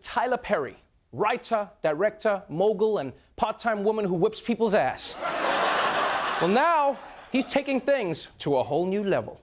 Tyler Perry, writer, director, mogul, and part-time woman who whips people's ass. Well, now he's taking things to a whole new level.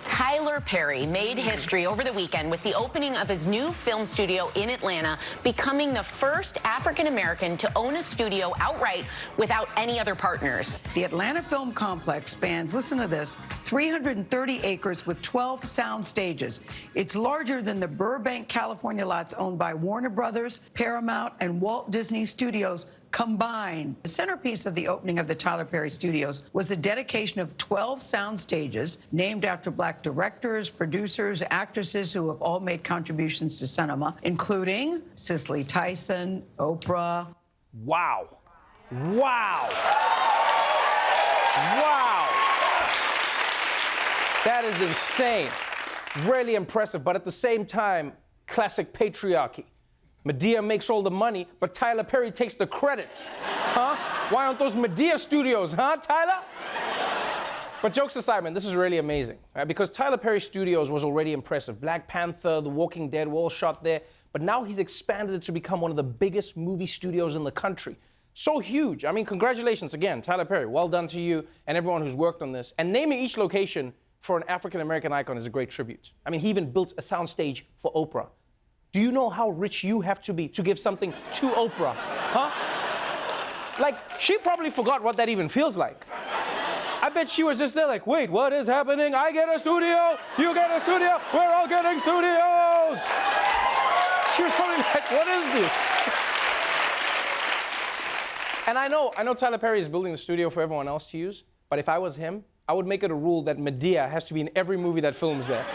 Tyler Perry made history over the weekend with the opening of his new film studio in Atlanta, becoming the first African-American to own a studio outright without any other partners. The Atlanta Film Complex spans, listen to this, 330 acres with 12 sound stages. It's larger than the Burbank, California lots owned by Warner Brothers, Paramount, and Walt Disney Studios combined. The centerpiece of the opening of the Tyler Perry Studios was a dedication of 12 sound stages named after Black directors, producers, actresses who have all made contributions to cinema, including Cicely Tyson, Oprah. Wow. Wow. Wow. That is insane. Really impressive, but at the same time, classic patriarchy. Madea makes all the money, but Tyler Perry takes the credits. Huh? Why aren't those Madea studios, huh, Tyler? But jokes aside, man, this is really amazing, right? Because Tyler Perry Studios was already impressive. Black Panther, The Walking Dead were all shot there, but now he's expanded it to become one of the biggest movie studios in the country. So huge. I mean, congratulations again, Tyler Perry. Well done to you and everyone who's worked on this. And naming each location for an African-American icon is a great tribute. I mean, he even built a soundstage for Oprah. Do you know how rich you have to be to give something to Oprah? Huh? Like, she probably forgot what that even feels like. I bet she was just there like, wait, what is happening? I get a studio, you get a studio, we're all getting studios. She was probably like, what is this? And I know Tyler Perry is building the studio for everyone else to use, but if I was him, I would make it a rule that Madea has to be in every movie that films there.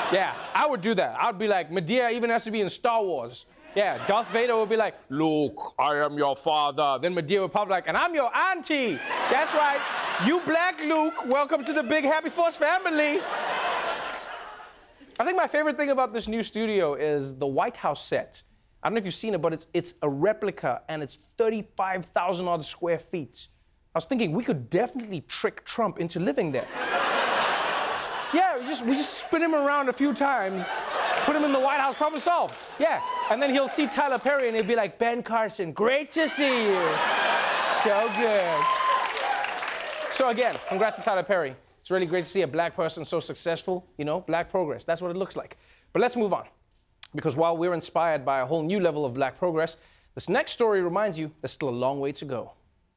Yeah, I would do that. I would be like, Madea even has to be in Star Wars. Yeah, Darth Vader would be like, Luke, I am your father. Then Madea would probably like, and I'm your auntie. That's right. You black Luke, welcome to the big Happy Force family. I think my favorite thing about this new studio is the White House set. I don't know if you've seen it, but it's a replica and it's 35,000 odd square feet. I was thinking we could definitely trick Trump into living there. Yeah, we just spin him around a few times, put him in the White House, problem solved. Yeah, and then he'll see Tyler Perry and he'll be like, Ben Carson, great to see you. So good. So again, congrats to Tyler Perry. It's really great to see a black person so successful, you know, black progress. That's what it looks like. But let's move on. Because while we're inspired by a whole new level of black progress, this next story reminds you there's still a long way to go.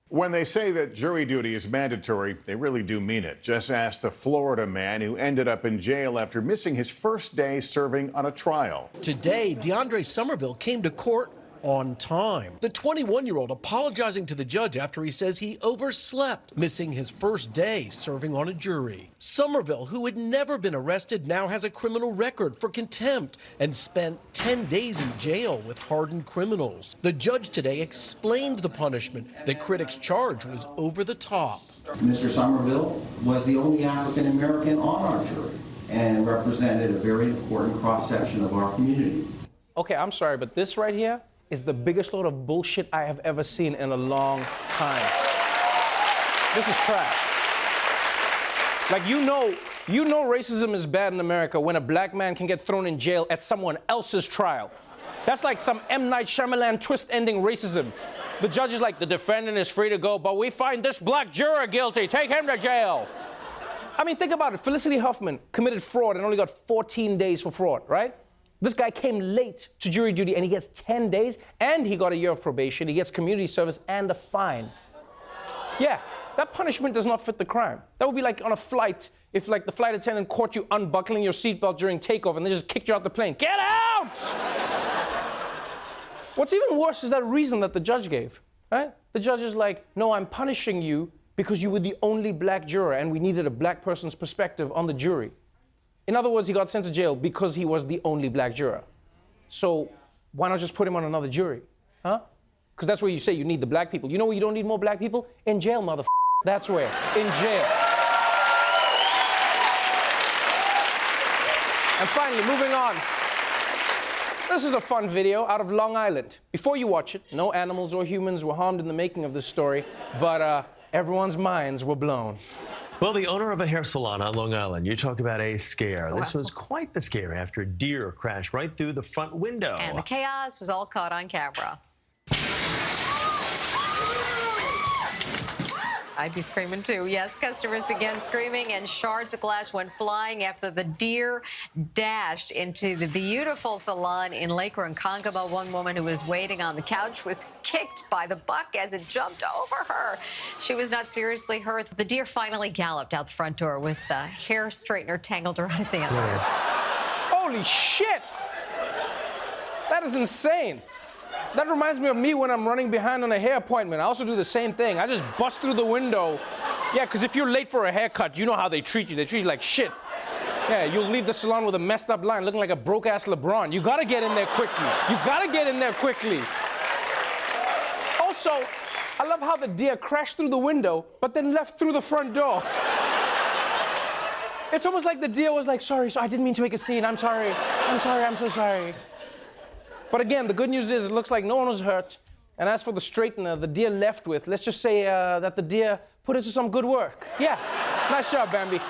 When they say that jury duty is mandatory, they really do mean it. Just ask the Florida man who ended up in jail after missing his first day serving on a trial. Today, Deandre Somerville came to court on time. The 21-year-old apologizing to the judge after he says he overslept, missing his first day serving on a jury. Somerville, who had never been arrested, now has a criminal record for contempt and spent 10 days in jail with hardened criminals. The judge today explained the punishment that critics charge was over the top. Mr. Somerville was the only African-American on our jury and represented a very important cross-section of our community. Okay, I'm sorry, but this right here is the biggest load of bullshit I have ever seen in a long time. This is trash. Like, you know racism is bad in America when a black man can get thrown in jail at someone else's trial. That's like some M. Night Shyamalan twist-ending racism. The judge is like, the defendant is free to go, but we find this black juror guilty. Take him to jail. I mean, think about it. Felicity Huffman committed fraud and only got 14 days for fraud, right? This guy came late to jury duty and he gets 10 days and he got a year of probation. He gets community service and a fine. Yeah, that punishment does not fit the crime. That would be like on a flight if like the flight attendant caught you unbuckling your seatbelt during takeoff and they just kicked you out the plane. Get out! What's even worse is that reason that the judge gave, right? The judge is like, no, I'm punishing you because you were the only black juror and we needed a black person's perspective on the jury. In other words, he got sent to jail because he was the only black juror. So why not just put him on another jury, huh? Because that's where you say you need the black people. You know where you don't need more black people? In jail, motherfucker. That's where, in jail. And finally, moving on. This is a fun video out of Long Island. Before you watch it, no animals or humans were harmed in the making of this story, but everyone's minds were blown. Well, the owner of a hair salon on Long Island, you talk about a scare. This was quite the scare after a deer crashed right through the front window. And the chaos was all caught on camera. I'd be screaming too. Yes, customers began screaming and shards of glass went flying after the deer dashed into the beautiful salon in Lake Ronkonkoma. One woman who was waiting on the couch was kicked by the buck as it jumped over her. She was not seriously hurt. The deer finally galloped out the front door with the hair straightener tangled around its antlers. Holy shit! That is insane. That reminds me of me when I'm running behind on a hair appointment. I also do the same thing. I just bust through the window. Yeah, because if you're late for a haircut, you know how they treat you. They treat you like shit. Yeah, you'll leave the salon with a messed up line looking like a broke-ass LeBron. You gotta get in there quickly. You gotta get in there quickly. Also, I love how the deer crashed through the window, but then left through the front door. It's almost like the deer was like, sorry, I didn't mean to make a scene. I'm sorry, I'm so sorry. But again, the good news is it looks like no one was hurt. And as for the straightener the deer left with, let's just say that the deer put it to some good work. Yeah, nice job, Bambi.